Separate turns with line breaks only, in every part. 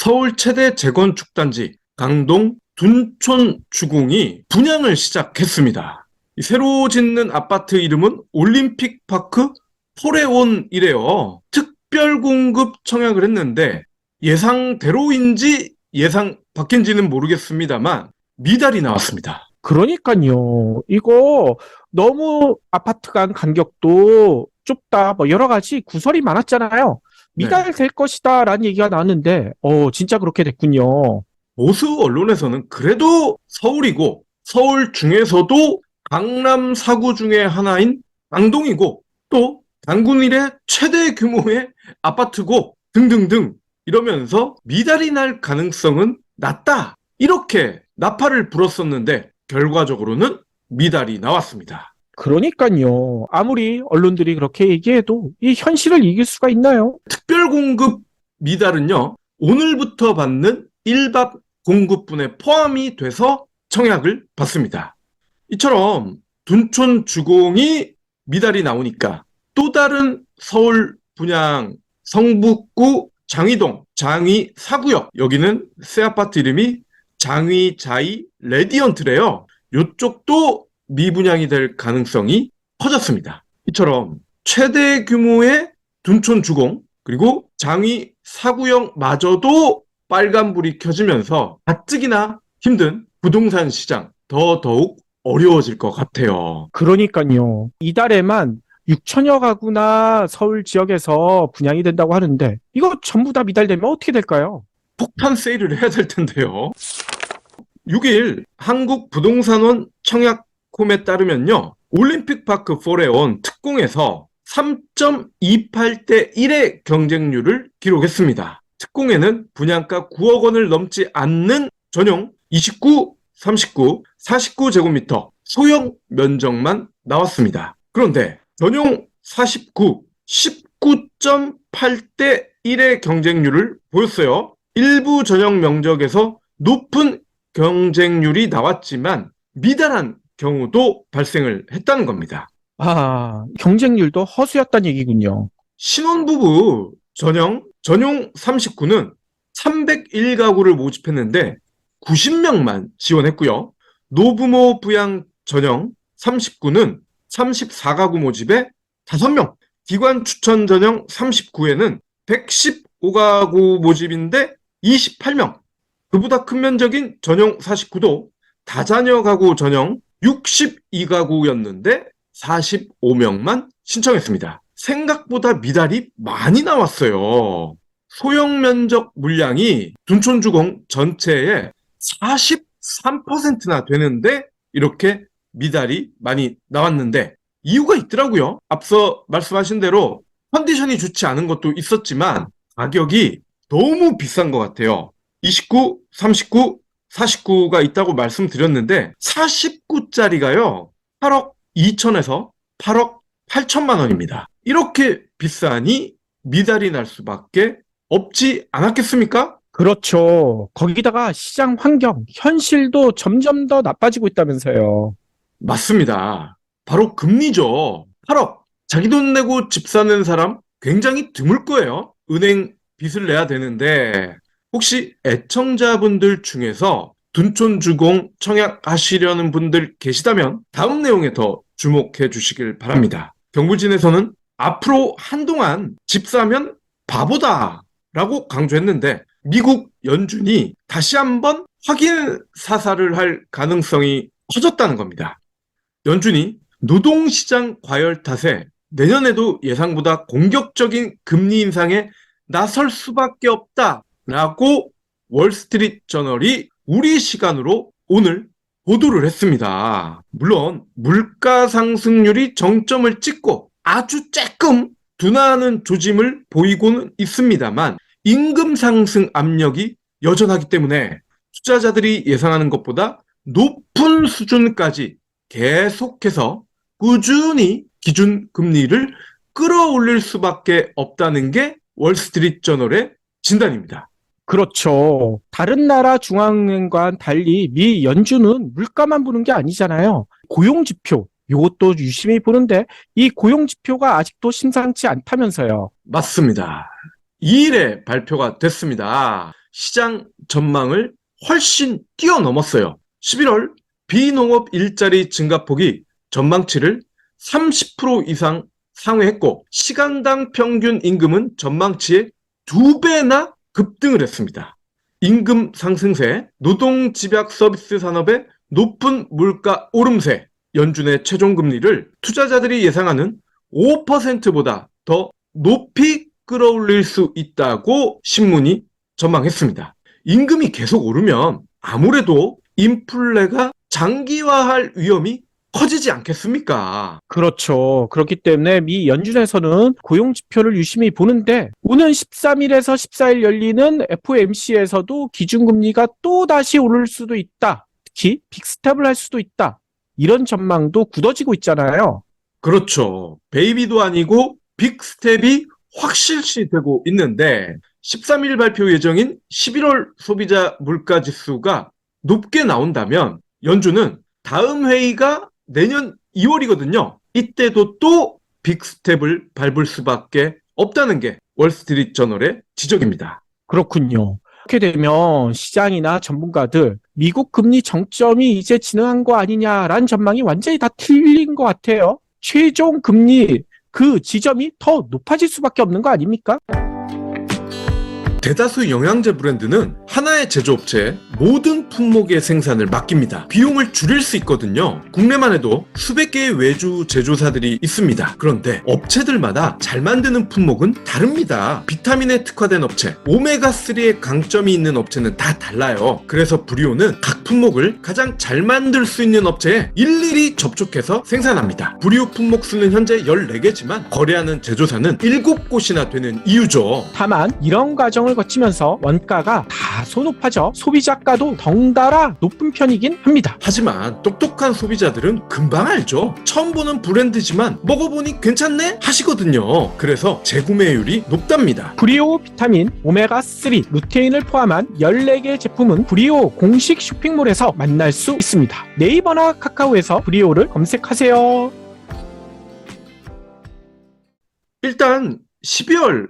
서울 최대 재건축단지 강동 둔촌주공이 분양을 시작했습니다. 새로 짓는 아파트 이름은 올림픽파크 포레온이래요. 특별 공급 청약을 했는데 예상대로인지 예상 밖인지는 모르겠습니다만 미달이 나왔습니다.
그러니까요. 이거 너무 아파트 간 간격도 좁다. 뭐 여러 가지 구설이 많았잖아요.
네.
미달될 것이다라는 얘기가 나왔는데, 진짜 그렇게 됐군요.
보수 언론에서는 그래도 서울이고 서울 중에서도 강남 4구 중에 하나인 강동이고 또 단군 이래 최대 규모의 아파트고 등등등 이러면서 미달이 날 가능성은 낮다. 이렇게 나팔을 불었었는데 결과적으로는 미달이 나왔습니다.
그러니까요. 아무리 언론들이 그렇게 얘기해도 이 현실을 이길 수가 있나요?
특별공급 미달은요, 오늘부터 받는 일밥 공급분에 포함이 돼서 청약을 받습니다. 이처럼 둔촌 주공이 미달이 나오니까 또 다른 서울 분양 성북구 장위동 장위 4구역, 여기는 새 아파트 이름이 장위자이 레디언트래요. 이쪽도 미분양이 될 가능성이 커졌습니다. 이처럼 최대 규모의 둔촌 주공 그리고 장위 4구역마저도 빨간불이 켜지면서 가뜩이나 힘든 부동산 시장 더더욱 어려워질 것 같아요.
그러니까요. 이달에만 6천여 가구나 서울 지역에서 분양이 된다고 하는데 이거 전부 다 미달되면 어떻게 될까요?
폭탄 세일을 해야 될 텐데요. 6일 한국부동산원 청약홈에 따르면요. 올림픽파크 포레온 특공에서 3.28대 1의 경쟁률을 기록했습니다. 특공에는 분양가 9억 원을 넘지 않는 전용 29, 39, 49제곱미터 소형 면적만 나왔습니다. 그런데 전용 49, 19.8대 1의 경쟁률을 보였어요. 일부 전용 면적에서 높은 경쟁률이 나왔지만 미달한 경우도 발생을 했다는 겁니다.
경쟁률도 허수였다는 얘기군요.
신혼부부 전용 39는 301가구를 모집했는데 90명만 지원했고요. 노부모 부양 전형 39는 34가구 모집에 5명, 기관 추천 전형 39에는 115가구 모집인데 28명, 그보다 큰 면적인 전용 49도 다자녀 가구 전형 62가구였는데 45명만 신청했습니다. 생각보다 미달이 많이 나왔어요. 소형 면적 물량이 둔촌주공 전체의 43%나 되는데 이렇게 미달이 많이 나왔는데 이유가 있더라고요. 앞서 말씀하신 대로 컨디션이 좋지 않은 것도 있었지만 가격이 너무 비싼 것 같아요. 29, 39, 49가 있다고 말씀드렸는데 49짜리가요. 8억 2천에서 8억 8천만 원입니다. 이렇게 비싸니 미달이 날 수밖에 없지 않았겠습니까?
그렇죠. 거기다가 시장 환경, 현실도 점점 더 나빠지고 있다면서요.
맞습니다. 바로 금리죠. 8억. 자기 돈 내고 집 사는 사람 굉장히 드물 거예요. 은행 빚을 내야 되는데 혹시 애청자분들 중에서 둔촌주공 청약하시려는 분들 계시다면 다음 내용에 더 주목해 주시길 바랍니다. 경부진에서는 앞으로 한동안 집 사면 바보다 라고 강조했는데 미국 연준이 다시 한번 확인 사살을 할 가능성이 커졌다는 겁니다. 연준이 노동시장 과열 탓에 내년에도 예상보다 공격적인 금리 인상에 나설 수밖에 없다라고 월스트리트 저널이 우리 시간으로 오늘 보도를 했습니다. 물론 물가 상승률이 정점을 찍고 아주 조금 둔화하는 조짐을 보이고는 있습니다만 임금 상승 압력이 여전하기 때문에 투자자들이 예상하는 것보다 높은 수준까지 계속해서 꾸준히 기준금리를 끌어올릴 수밖에 없다는 게 월스트리트 저널의 진단입니다.
그렇죠. 다른 나라 중앙은행과는 달리 미 연준은 물가만 보는 게 아니잖아요. 고용지표, 이것도 유심히 보는데 이 고용지표가 아직도 심상치 않다면서요.
맞습니다. 2일에 발표가 됐습니다. 시장 전망을 훨씬 뛰어넘었어요. 11월 비농업 일자리 증가폭이 전망치를 30% 이상 상회했고 시간당 평균 임금은 전망치의 2배나 급등을 했습니다. 임금 상승세, 노동집약 서비스 산업의 높은 물가 오름세, 연준의 최종금리를 투자자들이 예상하는 5%보다 더 높이 끌어올릴 수 있다고 신문이 전망했습니다. 임금이 계속 오르면 아무래도 인플레가 장기화할 위험이 커지지 않겠습니까?
그렇죠. 그렇기 때문에 미 연준에서는 고용 지표를 유심히 보는데 오는 13일에서 14일 열리는 FOMC에서도 기준금리가 또 다시 오를 수도 있다. 특히 빅스텝을 할 수도 있다. 이런 전망도 굳어지고 있잖아요.
그렇죠. 베이비도 아니고 빅스텝이 확실시 되고 있는데 13일 발표 예정인 11월 소비자 물가 지수가 높게 나온다면 연준은 다음 회의가 내년 2월이거든요. 이때도 또 빅스텝을 밟을 수밖에 없다는 게 월스트리트저널의 지적입니다.
그렇군요. 그렇게 되면 시장이나 전문가들 미국 금리 정점이 이제 진행한 거 아니냐라는 전망이 완전히 다 틀린 것 같아요. 최종 금리 그 지점이 더 높아질 수밖에 없는 거 아닙니까?
대다수 영양제 브랜드는 하나의 제조업체에 모든 품목의 생산을 맡깁니다. 비용을 줄일 수 있거든요. 국내만 해도 수백 개의 외주 제조사들이 있습니다. 그런데 업체들마다 잘 만드는 품목은 다릅니다. 비타민에 특화된 업체, 오메가3의 강점이 있는 업체는 다 달라요. 그래서 브리오는 각 품목을 가장 잘 만들 수 있는 업체에 일일이 접촉해서 생산합니다. 브리오 품목 수는 현재 14개지만 거래하는 제조사는 7곳이나 되는 이유죠.
다만 이런 과정을 거치면서 원가가 다소 높아져 소비자가도 덩달아 높은 편이긴 합니다.
하지만 똑똑한 소비자들은 금방 알죠. 처음 보는 브랜드지만 먹어보니 괜찮네? 하시거든요. 그래서 재구매율이 높답니다.
브리오 비타민, 오메가3, 루테인을 포함한 14개 제품은 브리오 공식 쇼핑몰에서 만날 수 있습니다. 네이버나 카카오에서 브리오를 검색하세요.
일단 12월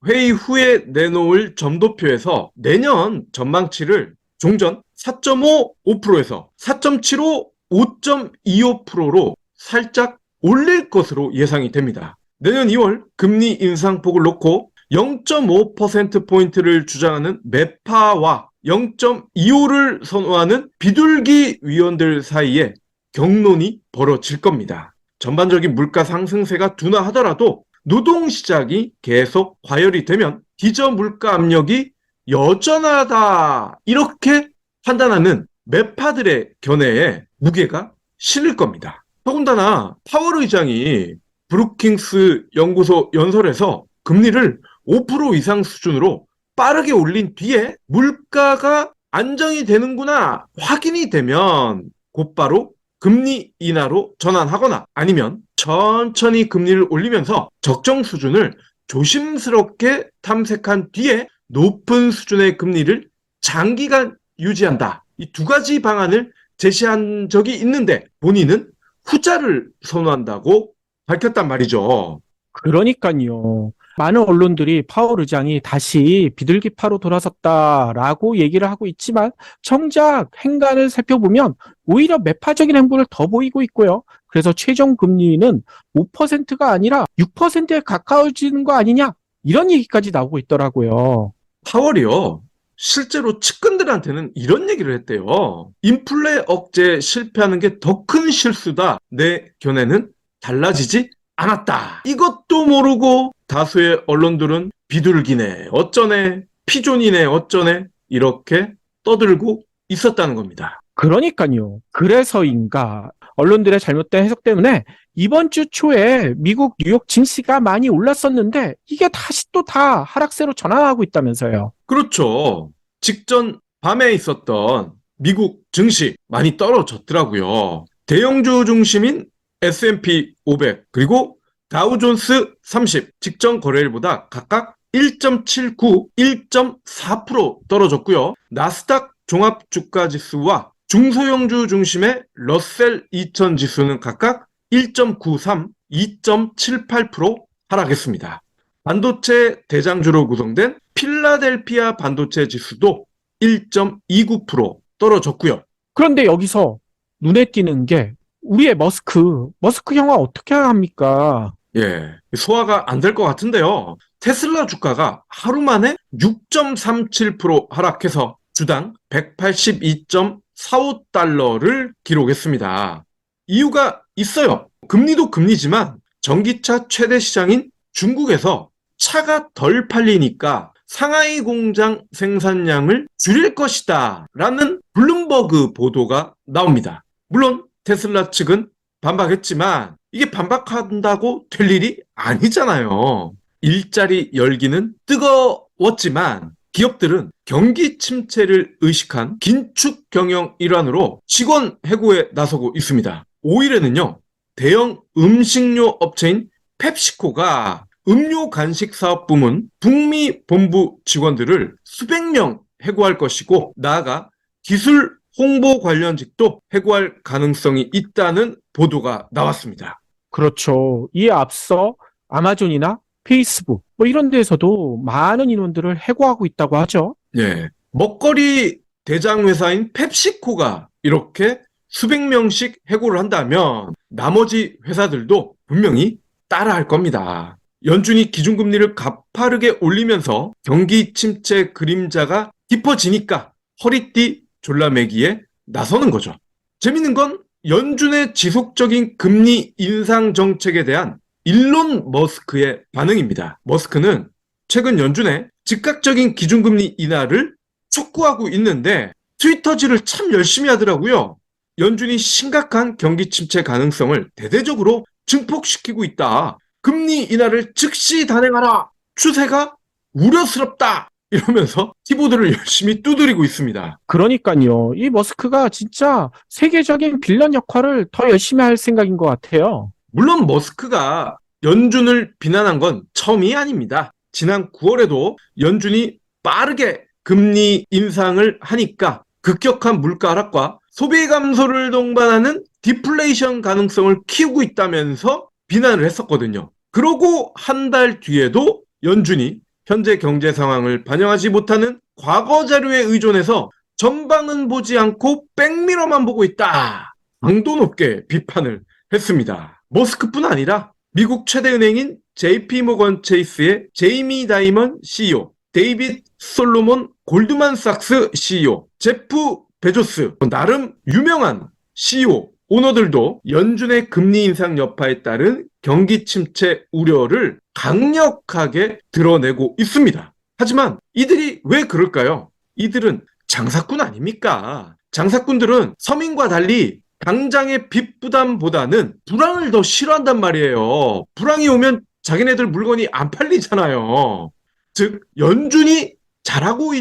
회의 후에 내놓을 점도표에서 내년 전망치를 종전 4.5%에서 4.75, 5.25%로 살짝 올릴 것으로 예상이 됩니다. 내년 2월 금리 인상폭을 놓고 0.5%포인트를 주장하는 매파와 0.25를 선호하는 비둘기 위원들 사이에 경론이 벌어질 겁니다. 전반적인 물가 상승세가 둔화하더라도 노동시장이 계속 과열이 되면 기저 물가 압력이 여전하다 이렇게 판단하는 매파들의 견해에 무게가 실릴 겁니다. 더군다나 파월 의장이 브루킹스 연구소 연설에서 금리를 5% 이상 수준으로 빠르게 올린 뒤에 물가가 안정이 되는구나 확인이 되면 곧바로 금리 인하로 전환하거나 아니면 천천히 금리를 올리면서 적정 수준을 조심스럽게 탐색한 뒤에 높은 수준의 금리를 장기간 유지한다. 이 두 가지 방안을 제시한 적이 있는데 본인은 후자를 선호한다고 밝혔단 말이죠.
그러니까요. 많은 언론들이 파월 의장이 다시 비둘기파로 돌아섰다라고 얘기를 하고 있지만 정작 행간을 살펴보면 오히려 매파적인 행보를 더 보이고 있고요. 그래서 최종 금리는 5%가 아니라 6%에 가까워지는 거 아니냐 이런 얘기까지 나오고 있더라고요.
파월이요. 실제로 측근들한테는 이런 얘기를 했대요. 인플레 억제 실패하는 게 더 큰 실수다. 내 견해는 달라지지 않았다. 이것도 모르고 다수의 언론들은 비둘기네 어쩌네 피존이네 어쩌네 이렇게 떠들고 있었다는 겁니다.
그러니까요. 그래서인가 언론들의 잘못된 해석 때문에 이번 주 초에 미국 뉴욕 증시가 많이 올랐었는데 이게 다시 또 다 하락세로 전환하고 있다면서요.
그렇죠. 직전 밤에 있었던 미국 증시 많이 떨어졌더라고요. 대형주 중심인 S&P 500 그리고 다우존스 30 직전 거래일보다 각각 1.79, 1.4% 떨어졌고요. 나스닥 종합주가지수와 중소형주 중심의 러셀 2000 지수는 각각 1.93, 2.78% 하락했습니다. 반도체 대장주로 구성된 필라델피아 반도체 지수도 1.29% 떨어졌고요.
그런데 여기서 눈에 띄는 게 우리의 머스크 형아 어떻게 합니까?
예, 소화가 안 될 것 같은데요. 테슬라 주가가 하루 만에 6.37% 하락해서 주당 182.45달러를 기록했습니다. 이유가 있어요. 금리도 금리지만 전기차 최대 시장인 중국에서 차가 덜 팔리니까 상하이 공장 생산량을 줄일 것이다 라는 블룸버그 보도가 나옵니다. 물론 테슬라 측은 반박했지만 이게 반박한다고 될 일이 아니잖아요. 일자리 열기는 뜨거웠지만 기업들은 경기 침체를 의식한 긴축 경영 일환으로 직원 해고에 나서고 있습니다. 5일에는요, 대형 음식료 업체인 펩시코가 음료 간식 사업 부문 북미 본부 직원들을 수백 명 해고할 것이고, 나아가 기술 홍보 관련직도 해고할 가능성이 있다는 보도가 나왔습니다.
그렇죠. 이에 앞서 아마존이나 페이스북 이런 데에서도 많은 인원들을 해고하고 있다고 하죠.
예. 먹거리 대장 회사인 펩시코가 이렇게 수백 명씩 해고를 한다면 나머지 회사들도 분명히 따라할 겁니다. 연준이 기준금리를 가파르게 올리면서 경기 침체 그림자가 깊어지니까 허리띠 졸라매기에 나서는 거죠. 재밌는 건 연준의 지속적인 금리 인상 정책에 대한 일론 머스크의 반응입니다. 머스크는 최근 연준의 즉각적인 기준금리 인하를 촉구하고 있는데 트위터질을 참 열심히 하더라고요. 연준이 심각한 경기 침체 가능성을 대대적으로 증폭시키고 있다. 금리 인하를 즉시 단행하라. 추세가 우려스럽다. 이러면서 키보드를 열심히 두드리고 있습니다.
그러니까요. 이 머스크가 진짜 세계적인 빌런 역할을 더 열심히 할 생각인 것 같아요.
물론 머스크가 연준을 비난한 건 처음이 아닙니다. 지난 9월에도 연준이 빠르게 금리 인상을 하니까 급격한 물가 하락과 소비 감소를 동반하는 디플레이션 가능성을 키우고 있다면서 비난을 했었거든요. 그러고 한 달 뒤에도 연준이 현재 경제 상황을 반영하지 못하는 과거 자료에 의존해서 전방은 보지 않고 백미러만 보고 있다. 강도 높게 비판을 했습니다. 머스크뿐 아니라 미국 최대 은행인 JP모건 체이스의 제이미 다이먼 CEO, 데이빗 솔로몬 골드만삭스 CEO, 제프 베조스, 나름 유명한 CEO, 오너들도 연준의 금리 인상 여파에 따른 경기 침체 우려를 강력하게 드러내고 있습니다. 하지만 이들이 왜 그럴까요? 이들은 장사꾼 아닙니까? 장사꾼들은 서민과 달리 당장의 빚 부담보다는 불황을 더 싫어한단 말이에요. 불황이 오면 자기네들 물건이 안 팔리잖아요. 즉 연준이 잘하고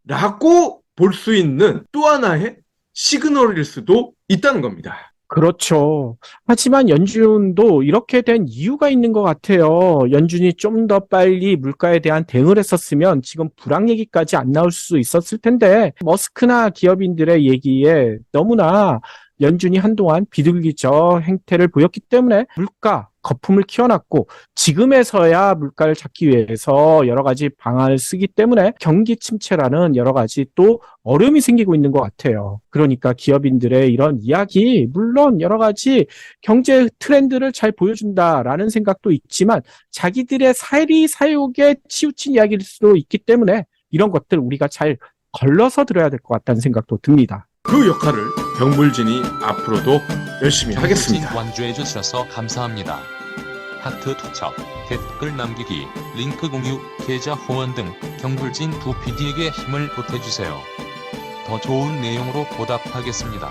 있다라고 볼 수 있는 또 하나의 시그널일 수도 있다는 겁니다.
그렇죠. 하지만 연준도 이렇게 된 이유가 있는 것 같아요. 연준이 좀 더 빨리 물가에 대한 대응을 했었으면 지금 불황 얘기까지 안 나올 수 있었을 텐데 머스크나 기업인들의 얘기에 너무나 연준이 한동안 비둘기적 행태를 보였기 때문에 물가 거품을 키워놨고 지금에서야 물가를 잡기 위해서 여러 가지 방안을 쓰기 때문에 경기 침체라는 여러 가지 또 어려움이 생기고 있는 것 같아요. 그러니까 기업인들의 이런 이야기 물론 여러 가지 경제 트렌드를 잘 보여준다라는 생각도 있지만 자기들의 사리사욕에 치우친 이야기일 수도 있기 때문에 이런 것들 우리가 잘 걸러서 들어야 될 것 같다는 생각도 듭니다.
그 역할을 경불진이 앞으로도 열심히 하겠습니다.
완주해 주셔서 감사합니다. 하트 투척, 댓글 남기기, 링크 공유, 계좌 후원 등 경불진 두 PD에게 힘을 보태주세요. 더 좋은 내용으로 보답하겠습니다.